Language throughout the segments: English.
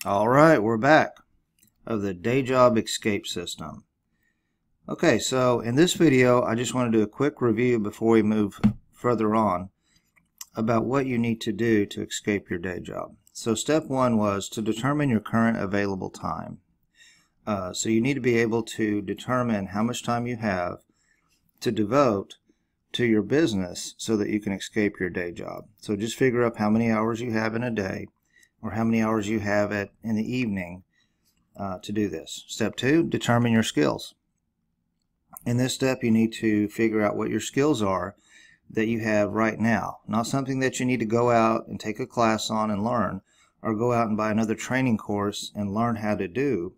All right, we're back of the day job escape system. Okay, so in this video, I just want to do a quick review before we move further on about what you need to do to escape your day job. So step one was to determine your current available time. So you need to be able to determine how much time you have to devote to your business so that you can escape your day job. So just figure up how many hours you have in a day or how many hours you have in the evening to do this. Step two, determine your skills. In this step, you need to figure out what your skills are that you have right now. Not something that you need to go out and take a class on and learn, or go out and buy another training course and learn how to do,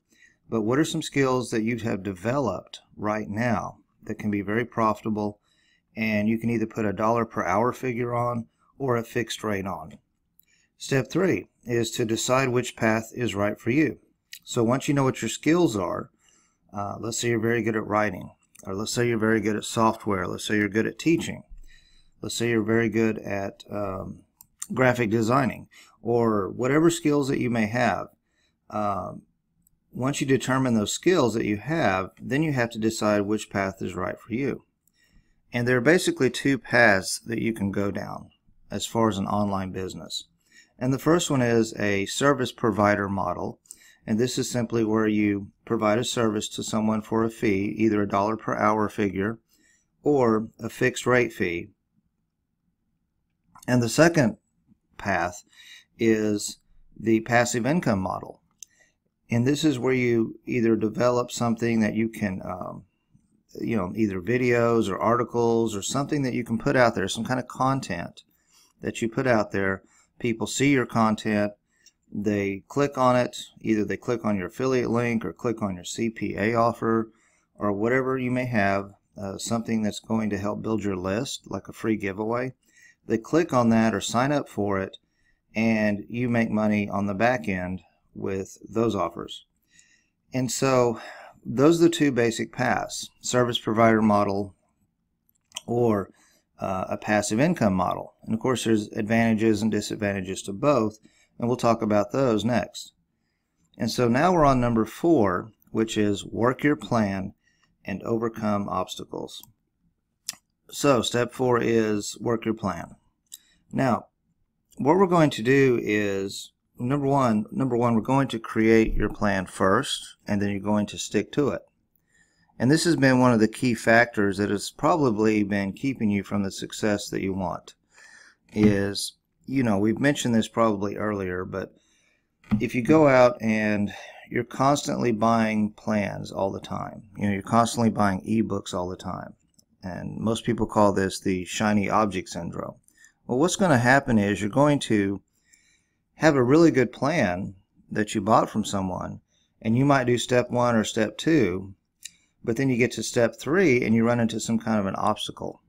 but what are some skills that you have developed right now that can be very profitable, and you can either put a dollar per hour figure on or a fixed rate on. Step three is to decide which path is right for you. So once you know what your skills are, let's say you're very good at writing, or let's say you're very good at software, let's say you're good at teaching, let's say you're very good at graphic designing, or whatever skills that you may have. Once you determine those skills that you have, then you have to decide which path is right for you. And there are basically two paths that you can go down as far as an online business. And the first one is a service provider model. And this is simply where you provide a service to someone for a fee, either a dollar per hour figure or a fixed rate fee. And the second path is the passive income model. And this is where you either develop something that you can, either videos or articles or something that you can put out there, some kind of content that you put out there. People see your content, they click on it, either they click on your affiliate link or click on your CPA offer or whatever you may have, something that's going to help build your list, like a free giveaway. They click on that or sign up for it, and you make money on the back end with those offers. And so those are the two basic paths: service provider model or a passive income model. And of course there's advantages and disadvantages to both, and we'll talk about those next. And so now we're on number 4, which is work your plan and overcome obstacles. So step 4 is work your plan. Now what we're going to do is number one, we're going to create your plan first, and then you're going to stick to it. And this has been one of the key factors that has probably been keeping you from the success that you want. Is, we've mentioned this probably earlier, but if you go out and you're constantly buying plans all the time, you're constantly buying ebooks all the time, and most people call this the shiny object syndrome. Well, what's going to happen is you're going to have a really good plan that you bought from someone, and you might do step 1 or step 2, but then you get to step 3 and you run into some kind of an obstacle.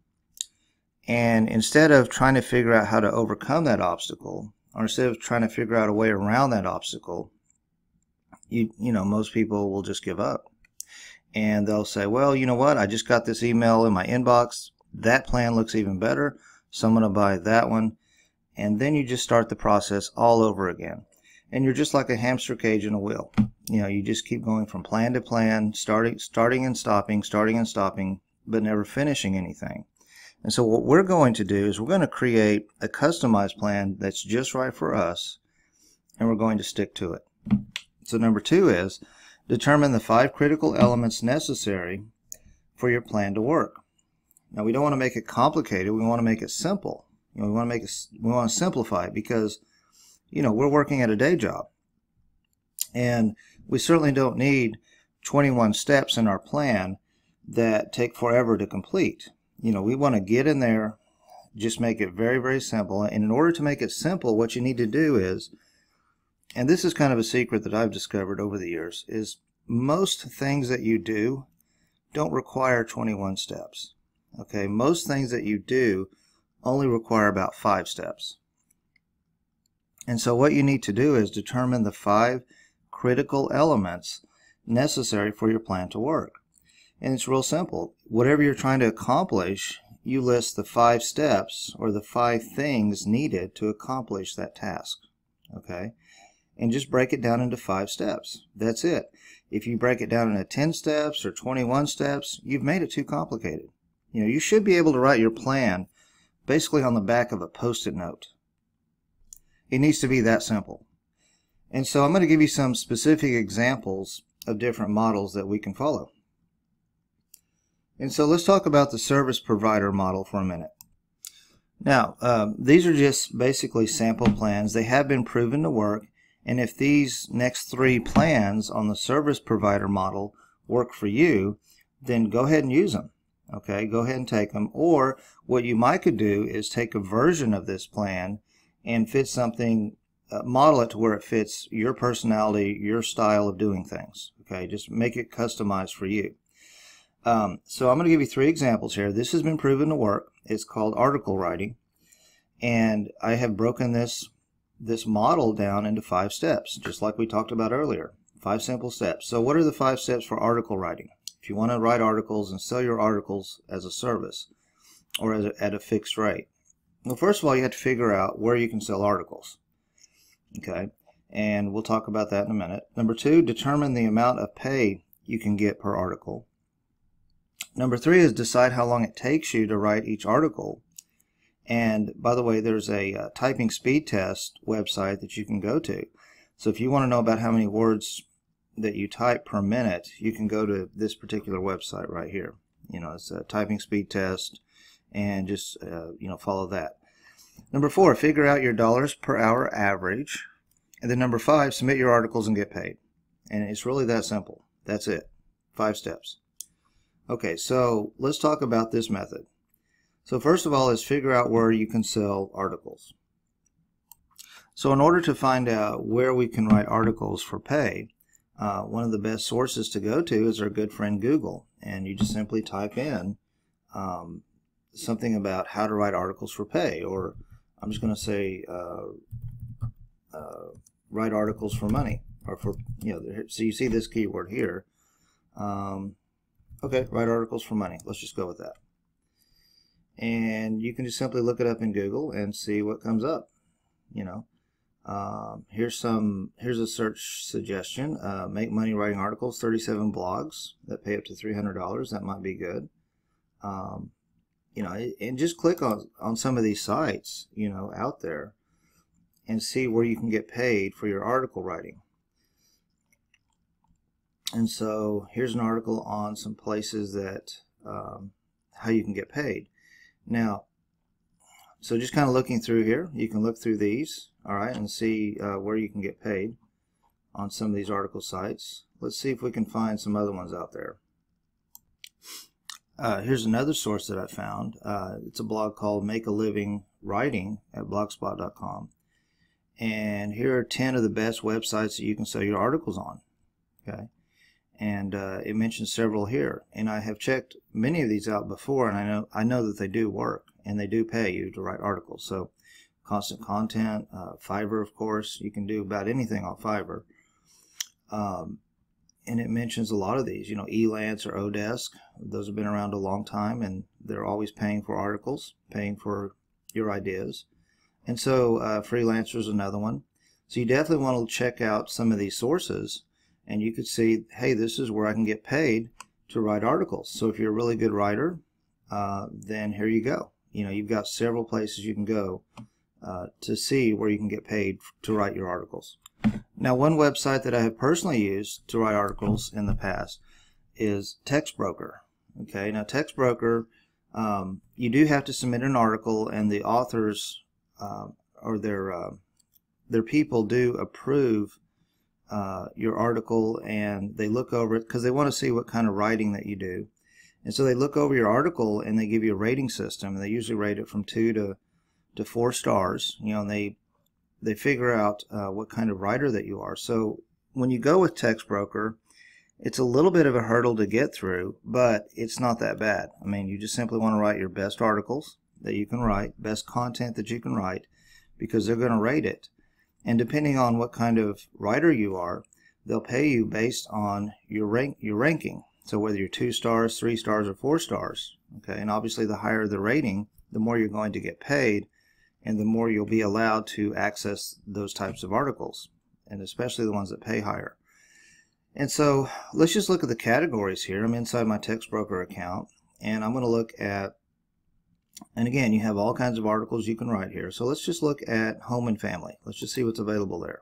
And instead of trying to figure out how to overcome that obstacle, or instead of trying to figure out a way around that obstacle, most people will just give up. And they'll say, well, you know what, I just got this email in my inbox, that plan looks even better, so I'm going to buy that one. And then you just start the process all over again. And you're just like a hamster cage in a wheel. You just keep going from plan to plan, starting and stopping, but never finishing anything. And so what we're going to do is we're going to create a customized plan that's just right for us, and we're going to stick to it. So number 2 is determine the 5 critical elements necessary for your plan to work. Now we don't want to make it complicated, we want to make it simple. We want to simplify it because we're working at a day job, and we certainly don't need 21 steps in our plan that take forever to complete. We want to get in there, just make it very, very simple. And in order to make it simple, what you need to do is, and this is kind of a secret that I've discovered over the years, is most things that you do don't require 21 steps. Okay, most things that you do only require about 5 steps. And so what you need to do is determine the 5 critical elements necessary for your plan to work. And it's real simple. Whatever you're trying to accomplish, you list the 5 steps or the 5 things needed to accomplish that task. Okay? and just break it down into 5 steps. That's it. If you break it down into 10 steps or 21 steps, you've made it too complicated. You should be able to write your plan basically on the back of a Post-it note. It needs to be that simple. And so I'm going to give you some specific examples of different models that we can follow. And so let's talk about the service provider model for a minute. Now, these are just basically sample plans. They have been proven to work, and if these next 3 plans on the service provider model work for you, then go ahead and use them. Okay, go ahead and take them. Or what you might could do is take a version of this plan and fit something, model it to where it fits your personality, your style of doing things. Okay, just make it customized for you. So I'm going to give you 3 examples here. This has been proven to work. It's called article writing, and I have broken this model down into 5 steps, just like we talked about earlier. 5 simple steps. So what are the 5 steps for article writing? If you want to write articles and sell your articles as a service or at a fixed rate, well, first of all, you have to figure out where you can sell articles. Okay, and we'll talk about that in a minute. Number 2, determine the amount of pay you can get per article. Number 3 is decide how long it takes you to write each article. And by the way, there's a typing speed test website that you can go to. So if you want to know about how many words that you type per minute, you can go to this particular website right here. It's a typing speed test, and just follow that. Number 4, figure out your dollars per hour average. And then number 5, submit your articles and get paid. And it's really that simple. That's it. 5 steps. Okay, so let's talk about this method. So first of all is figure out where you can sell articles. So in order to find out where we can write articles for pay, one of the best sources to go to is our good friend Google. And you just simply type in something about how to write articles for pay, or I'm just going to say write articles for money, or for, so you see this keyword here. Okay, write articles for money. Let's just go with that. And you can just simply look it up in Google and see what comes up. Here's a search suggestion. Make money writing articles, 37 blogs that pay up to $300. That might be good. And just click on some of these sites, out there, and see where you can get paid for your article writing. And so here's an article on some places that how you can get paid. Now, so just kind of looking through here, you can look through these, all right, and see where you can get paid on some of these article sites. Let's see if we can find some other ones out there. Here's another source that I found. It's a blog called Make a Living Writing at blogspot.com. And here are 10 of the best websites that you can sell your articles on. Okay. And it mentions several here, and I have checked many of these out before, and I know that they do work, and they do pay you to write articles. So Constant Content, Fiverr, of course, you can do about anything on Fiverr. And it mentions a lot of these, Elance or Odesk. Those have been around a long time, and they're always paying for articles, paying for your ideas. And so Freelancer is another one. So you definitely want to check out some of these sources, and you could see, hey, this is where I can get paid to write articles. So if you're a really good writer, then here you go. You've got several places you can go to see where you can get paid to write your articles. Now, one website that I have personally used to write articles in the past is TextBroker. Okay, now TextBroker, you do have to submit an article, and the authors or their people do approve your article, and they look over it because they want to see what kind of writing that you do. And so they look over your article and they give you a rating system, and they usually rate it from 2 to 4 stars, and they figure out what kind of writer that you are. So when you go with TextBroker, it's a little bit of a hurdle to get through, but it's not that bad. I mean, you just simply want to write your best articles that you can write, best content that you can write, because they're going to rate it. And depending on what kind of writer you are, they'll pay you based on your ranking. So whether you're 2 stars, 3 stars, or 4 stars. Okay, and obviously the higher the rating, the more you're going to get paid, and the more you'll be allowed to access those types of articles. and especially the ones that pay higher. And so let's just look at the categories here. I'm inside my TextBroker account, and I'm going to look at, and again, you have all kinds of articles you can write here. So let's just look at home and family. Let's just see what's available there.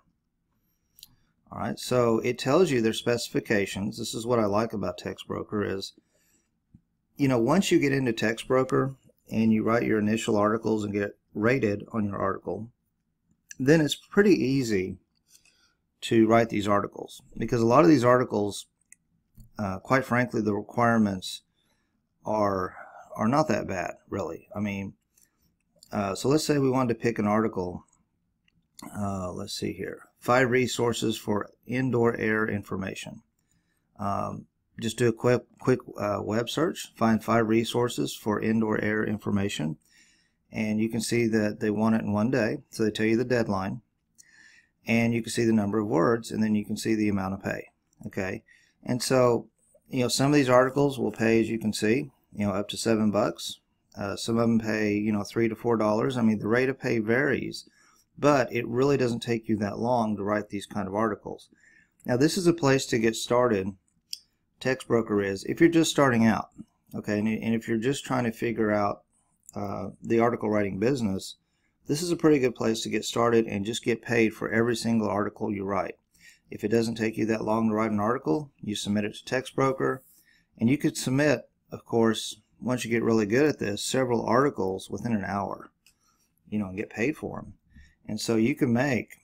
All right, so it tells you their specifications. This is what I like about TextBroker is, you know, once you get into TextBroker and you write your initial articles and get rated on your article, then it's pretty easy to write these articles, because a lot of these articles, quite frankly, the requirements are not that bad, really. I mean, so let's say we wanted to pick an article. Let's see here. 5 resources for indoor air information. Just do a quick web search, find 5 resources for indoor air information, and you can see that they want it in 1 day, so they tell you the deadline, and you can see the number of words, and then you can see the amount of pay. Okay, and so, you know, some of these articles will pay, as you can see, you know, up to $7. Some of them pay, you know, $3 to $4. I mean, the rate of pay varies, but it really doesn't take you that long to write these kind of articles. Now, this is a place to get started. TextBroker is, if you're just starting out, okay, and if you're just trying to figure out the article writing business, this is a pretty good place to get started and just get paid for every single article you write. If it doesn't take you that long to write an article, you submit it to TextBroker, and you could submit, of course, once you get really good at this, several articles within an hour, you know, and get paid for them. And so you can make,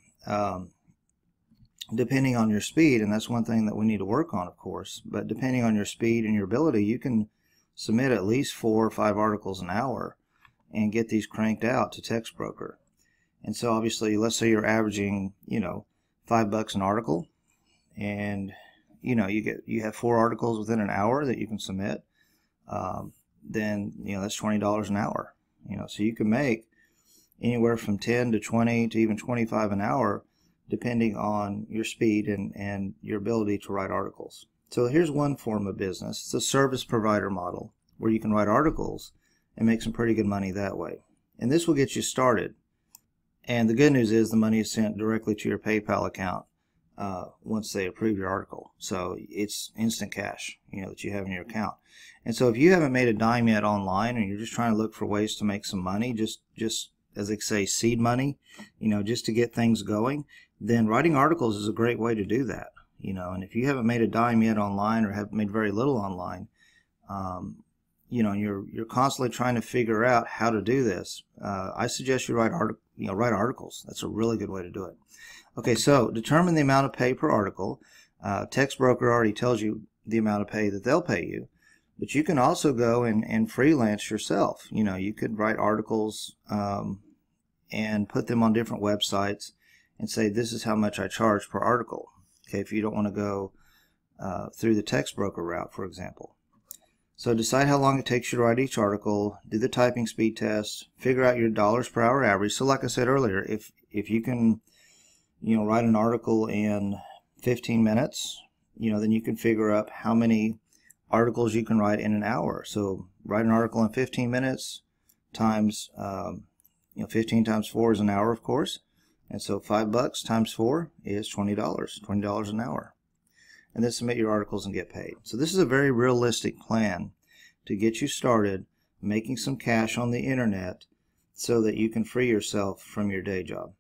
depending on your speed, and that's one thing that we need to work on, of course, but depending on your speed and your ability, you can submit at least 4 or 5 articles an hour and get these cranked out to TextBroker. And so obviously, let's say you're averaging, you know, $5 an article, and you know, you have 4 articles within an hour that you can submit, then, you know, that's $20 an hour. You know, so you can make anywhere from 10 to 20 to even 25 an hour, depending on your speed and your ability to write articles. So here's one form of business. It's a service provider model where you can write articles and make some pretty good money that way. And this will get you started. And the good news is the money is sent directly to your PayPal account once they approve your article. So it's instant cash, you know, that you have in your account. And so if you haven't made a dime yet online and you're just trying to look for ways to make some money, just as they say, seed money, you know, just to get things going, then writing articles is a great way to do that. You know, and if you haven't made a dime yet online or have made very little online, you know, you're constantly trying to figure out how to do this, I suggest you write articles. That's a really good way to do it. Okay, so determine the amount of pay per article. TextBroker already tells you the amount of pay that they'll pay you, but you can also go and freelance yourself. You know, you could write articles and put them on different websites and say, this is how much I charge per article. Okay, if you don't want to go through the TextBroker route, for example. So decide how long it takes you to write each article, do the typing speed test, figure out your dollars per hour average. So like I said earlier, if you can, you know, write an article in 15 minutes, you know, then you can figure up how many articles you can write in an hour. So write an article in 15 minutes times, you know, 15 times 4 is an hour, of course. And so $5 times 4 is $20 an hour. And then submit your articles and get paid. So this is a very realistic plan to get you started making some cash on the internet so that you can free yourself from your day job.